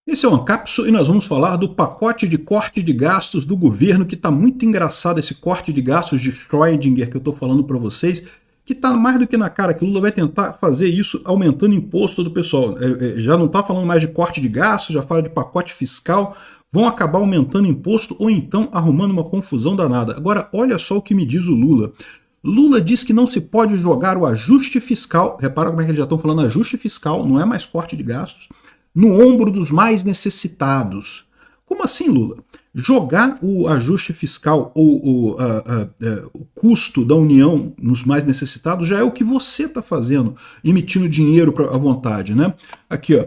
Esse é o Ancapso e nós vamos falar do pacote de corte de gastos do governo, que está muito engraçado esse corte de gastos de Schrödinger que eu estou falando para vocês, que está mais do que na cara que o Lula vai tentar fazer isso aumentando o imposto do pessoal. Já não está falando mais de corte de gastos, já fala de pacote fiscal, vão acabar aumentando imposto ou então arrumando uma confusão danada. Agora, olha só o que me diz o Lula. Lula diz que não se pode jogar o ajuste fiscal, repara como é que eles já estão falando ajuste fiscal, não é mais corte de gastos, no ombro dos mais necessitados. Como assim, Lula? Jogar o ajuste fiscal ou o custo da União nos mais necessitados já é o que você está fazendo, emitindo dinheiro à vontade, né? Aqui, ó,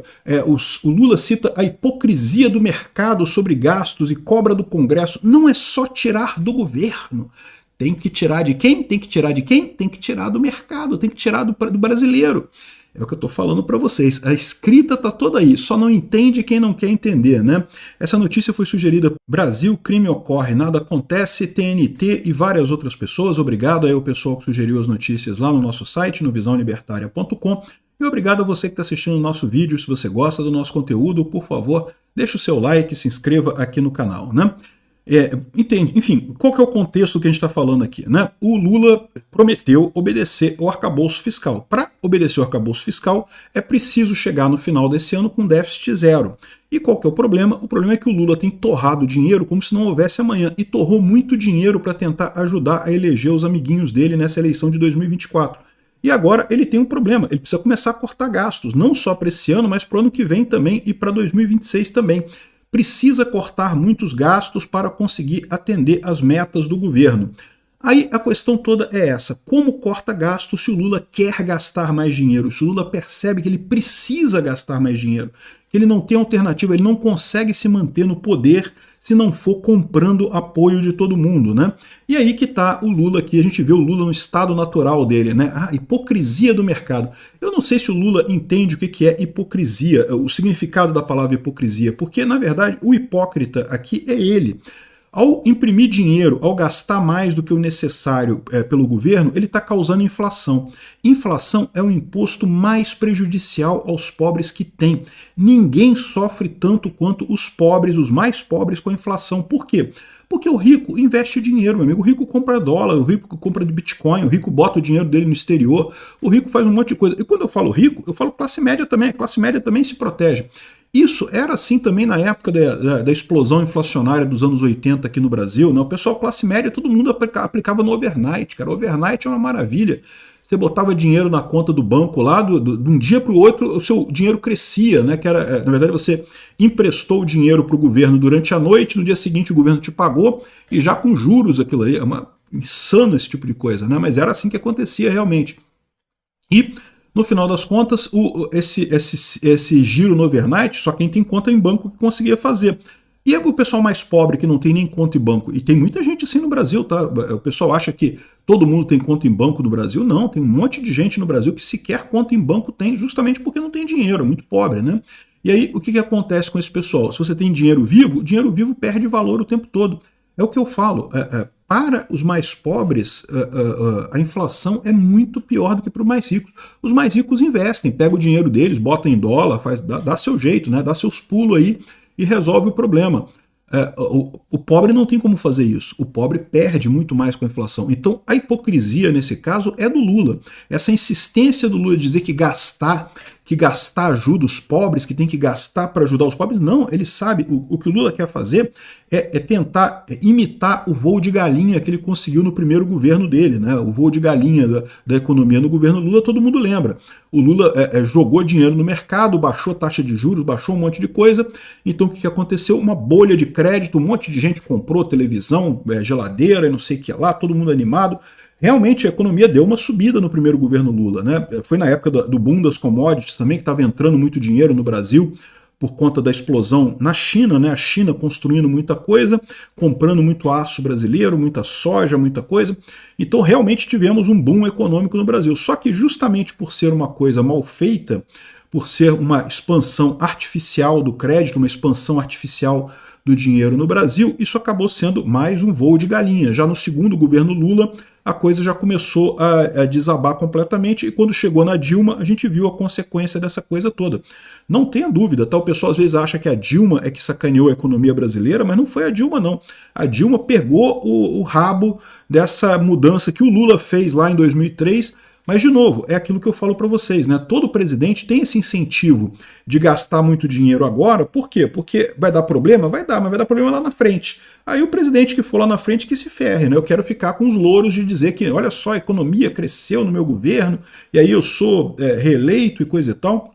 o Lula cita a hipocrisia do mercado sobre gastos e cobra do Congresso. Não é só tirar do governo. Tem que tirar de quem? Tem que tirar de quem? Tem que tirar do mercado, tem que tirar do brasileiro. É o que eu estou falando para vocês. A escrita está toda aí, só não entende quem não quer entender, né? Essa notícia foi sugerida por Brasil, crime ocorre, nada acontece, TNT e várias outras pessoas. Obrigado aí ao pessoal que sugeriu as notícias lá no nosso site, no visãolibertaria.com. E obrigado a você que está assistindo o nosso vídeo. Se você gosta do nosso conteúdo, por favor, deixe o seu like, se inscreva aqui no canal, né? Entende? Enfim, qual que é o contexto que a gente está falando aqui, né? O Lula prometeu obedecer ao arcabouço fiscal. Para obedecer ao arcabouço fiscal, é preciso chegar no final desse ano com déficit zero. E qual que é o problema? O problema é que o Lula tem torrado dinheiro como se não houvesse amanhã, e torrou muito dinheiro para tentar ajudar a eleger os amiguinhos dele nessa eleição de 2024. E agora ele tem um problema, ele precisa começar a cortar gastos, não só para esse ano, mas para o ano que vem também e para 2026 também. Precisa cortar muitos gastos para conseguir atender as metas do governo. Aí a questão toda é essa: como corta gastos se o Lula quer gastar mais dinheiro? Se o Lula percebe que ele precisa gastar mais dinheiro, que ele não tem alternativa, ele não consegue se manter no poder se não for comprando apoio de todo mundo, né? E aí que está o Lula aqui, a gente vê o Lula no estado natural dele, né? A hipocrisia do mercado. Eu não sei se o Lula entende o que é hipocrisia, o significado da palavra hipocrisia, porque, na verdade, o hipócrita aqui é ele. Ao imprimir dinheiro, ao gastar mais do que o necessário pelo governo, ele está causando inflação. Inflação é o imposto mais prejudicial aos pobres que tem. Ninguém sofre tanto quanto os pobres, os mais pobres, com a inflação. Por quê? Porque o rico investe dinheiro, meu amigo. O rico compra dólar, o rico compra de Bitcoin, o rico bota o dinheiro dele no exterior, o rico faz um monte de coisa. E quando eu falo rico, eu falo classe média também. A classe média também se protege. Isso era assim também na época da explosão inflacionária dos anos 80 aqui no Brasil, né? O pessoal classe média, todo mundo aplicava no overnight, cara. Overnight é uma maravilha. Você botava dinheiro na conta do banco lá, de um dia para o outro, o seu dinheiro crescia, né? Que era, na verdade, você emprestou o dinheiro para o governo durante a noite, no dia seguinte o governo te pagou, e já com juros aquilo ali. É insano esse tipo de coisa, né? Mas era assim que acontecia realmente. E no final das contas, esse giro no overnight, só quem tem conta em banco que conseguia fazer. E o pessoal mais pobre que não tem nem conta em banco, e tem muita gente assim no Brasil, tá? O pessoal acha que todo mundo tem conta em banco no Brasil. Não, tem um monte de gente no Brasil que sequer conta em banco tem, justamente porque não tem dinheiro, é muito pobre, né? E aí, o que acontece com esse pessoal? Se você tem dinheiro vivo perde valor o tempo todo. É o que eu falo, para os mais pobres, a inflação é muito pior do que para os mais ricos. Os mais ricos investem, pegam o dinheiro deles, botam em dólar, dá seu jeito, né? Dá seus pulos aí e resolve o problema. O pobre não tem como fazer isso. O pobre perde muito mais com a inflação. Então a hipocrisia nesse caso é do Lula. Essa insistência do Lula de dizer que gastar ajuda os pobres, que tem que gastar para ajudar os pobres. Não, ele sabe, o que o Lula quer fazer é tentar imitar o voo de galinha que ele conseguiu no primeiro governo dele, né? O voo de galinha da economia no governo Lula, todo mundo lembra. O Lula jogou dinheiro no mercado, baixou taxa de juros, baixou um monte de coisa. Então o que aconteceu? Uma bolha de crédito, um monte de gente comprou televisão, geladeira e não sei o que lá, todo mundo animado. Realmente a economia deu uma subida no primeiro governo Lula, né? Foi na época do boom das commodities também, que estava entrando muito dinheiro no Brasil por conta da explosão na China, né? A China construindo muita coisa, comprando muito aço brasileiro, muita soja, muita coisa. Então realmente tivemos um boom econômico no Brasil. Só que justamente por ser uma coisa mal feita, por ser uma expansão artificial do crédito, uma expansão artificial do dinheiro no Brasil, isso acabou sendo mais um voo de galinha. Já no segundo governo Lula, a coisa já começou a desabar completamente, e quando chegou na Dilma, a gente viu a consequência dessa coisa toda. Não tenha dúvida, tá? O pessoal às vezes acha que a Dilma é que sacaneou a economia brasileira, mas não foi a Dilma, não. A Dilma pegou o rabo dessa mudança que o Lula fez lá em 2003, mas, de novo, é aquilo que eu falo para vocês, né? Todo presidente tem esse incentivo de gastar muito dinheiro agora. Por quê? Porque vai dar problema? Vai dar, mas vai dar problema lá na frente. Aí o presidente que for lá na frente que se ferre, né? Eu quero ficar com os louros de dizer que, olha só, a economia cresceu no meu governo, e aí eu sou reeleito e coisa e tal.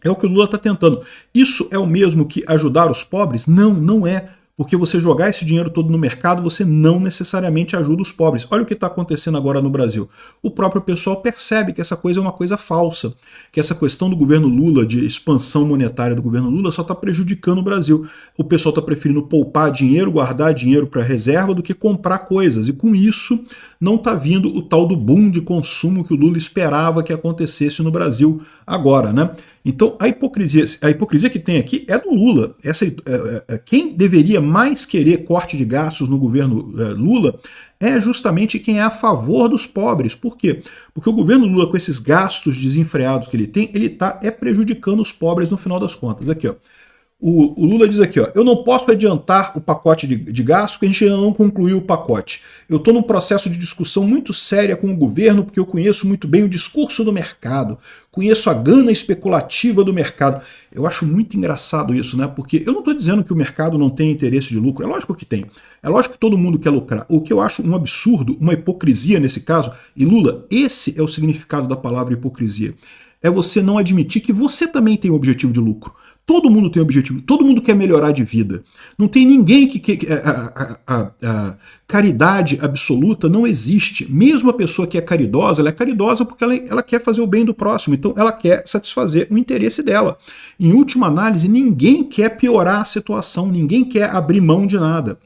É o que o Lula está tentando. Isso é o mesmo que ajudar os pobres? Não, não é. Porque você jogar esse dinheiro todo no mercado, você não necessariamente ajuda os pobres. Olha o que está acontecendo agora no Brasil. O próprio pessoal percebe que essa coisa é uma coisa falsa, que essa questão do governo Lula, de expansão monetária do governo Lula, só está prejudicando o Brasil. O pessoal está preferindo poupar dinheiro, guardar dinheiro para reserva, do que comprar coisas. E com isso, não está vindo o tal do boom de consumo que o Lula esperava que acontecesse no Brasil agora, né? Então, a hipocrisia que tem aqui é do Lula. Quem deveria mais querer corte de gastos no governo Lula é justamente quem é a favor dos pobres. Por quê? Porque o governo Lula, com esses gastos desenfreados que ele tem, ele está prejudicando os pobres no final das contas. Aqui, ó. O Lula diz aqui, ó, eu não posso adiantar o pacote de gastos porque a gente ainda não concluiu o pacote. Eu estou num processo de discussão muito séria com o governo porque eu conheço muito bem o discurso do mercado, conheço a gana especulativa do mercado. Eu acho muito engraçado isso, né? Porque eu não estou dizendo que o mercado não tem interesse de lucro, é lógico que tem. É lógico que todo mundo quer lucrar. O que eu acho um absurdo, uma hipocrisia nesse caso, e Lula, esse é o significado da palavra hipocrisia, é você não admitir que você também tem um objetivo de lucro. Todo mundo tem objetivo, todo mundo quer melhorar de vida. Não tem ninguém a caridade absoluta não existe. Mesmo a pessoa que é caridosa, ela é caridosa porque ela quer fazer o bem do próximo, então ela quer satisfazer o interesse dela. Em última análise, ninguém quer piorar a situação, ninguém quer abrir mão de nada.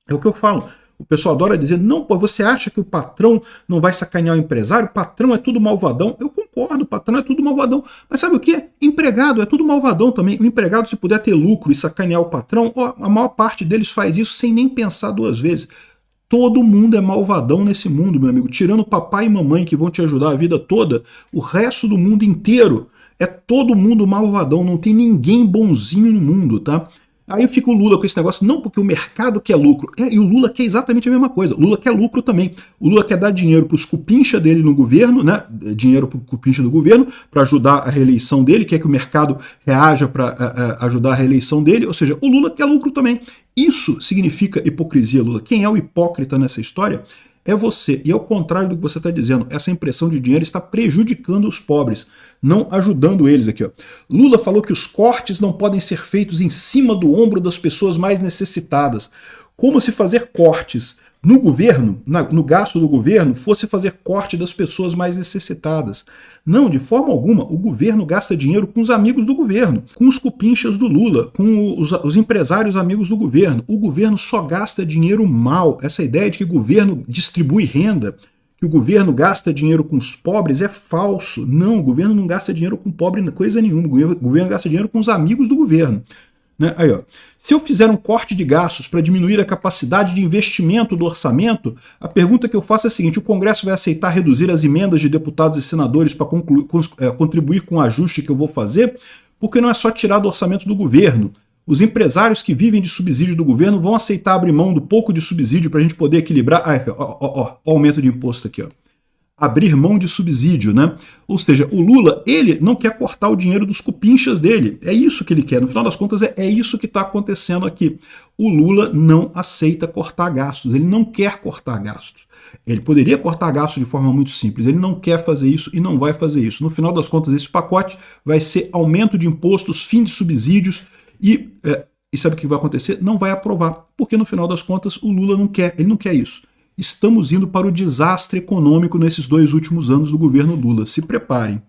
É o que eu falo. O pessoal adora dizer, não, pô, você acha que o patrão não vai sacanear o empresário? O patrão é tudo malvadão. Eu concordo, o patrão é tudo malvadão. Mas sabe o que? Empregado é tudo malvadão também. O empregado, se puder ter lucro e sacanear o patrão, ó, a maior parte deles faz isso sem nem pensar duas vezes. Todo mundo é malvadão nesse mundo, meu amigo. Tirando papai e mamãe que vão te ajudar a vida toda, o resto do mundo inteiro é todo mundo malvadão. Não tem ninguém bonzinho no mundo, tá? Aí fica o Lula com esse negócio, não, porque o mercado quer lucro. E o Lula quer exatamente a mesma coisa. O Lula quer lucro também. O Lula quer dar dinheiro para os cupincha dele no governo, né? Dinheiro para o cupincha do governo, para ajudar a reeleição dele, quer que o mercado reaja para ajudar a reeleição dele. Ou seja, o Lula quer lucro também. Isso significa hipocrisia, Lula. Quem é o hipócrita nessa história? É você. E ao contrário do que você está dizendo, essa impressão de dinheiro está prejudicando os pobres, não ajudando eles aqui. Ó. Lula falou que os cortes não podem ser feitos em cima do ombro das pessoas mais necessitadas. Como se fazer cortes no governo, no gasto do governo, fosse fazer corte das pessoas mais necessitadas. Não, de forma alguma, o governo gasta dinheiro com os amigos do governo, com os cupinchas do Lula, com os empresários amigos do governo. O governo só gasta dinheiro mal. Essa ideia de que o governo distribui renda, que o governo gasta dinheiro com os pobres é falso. Não, o governo não gasta dinheiro com pobre coisa nenhuma. O governo gasta dinheiro com os amigos do governo. Né? Aí, ó. Se eu fizer um corte de gastos para diminuir a capacidade de investimento do orçamento, a pergunta que eu faço é a seguinte: o Congresso vai aceitar reduzir as emendas de deputados e senadores para contribuir com o ajuste que eu vou fazer? Porque não é só tirar do orçamento do governo. Os empresários que vivem de subsídio do governo vão aceitar abrir mão do pouco de subsídio para a gente poder equilibrar. Ó, aumento de imposto aqui, ó. Abrir mão de subsídio, né? Ou seja, o Lula, ele não quer cortar o dinheiro dos cupinchas dele. É isso que ele quer. No final das contas, é isso que está acontecendo aqui. O Lula não aceita cortar gastos. Ele não quer cortar gastos. Ele poderia cortar gastos de forma muito simples. Ele não quer fazer isso e não vai fazer isso. No final das contas, esse pacote vai ser aumento de impostos, fim de subsídios e sabe o que vai acontecer? Não vai aprovar. Porque no final das contas, o Lula não quer. Ele não quer isso. Estamos indo para o desastre econômico nesses 2 últimos anos do governo Lula. Se preparem.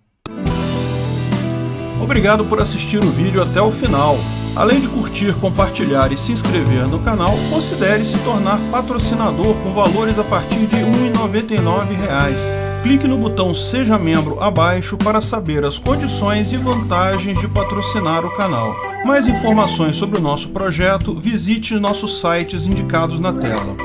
Obrigado por assistir o vídeo até o final. Além de curtir, compartilhar e se inscrever no canal, considere se tornar patrocinador com valores a partir de R$ 1,99. Clique no botão Seja Membro abaixo para saber as condições e vantagens de patrocinar o canal. Mais informações sobre o nosso projeto, visite nossos sites indicados na tela.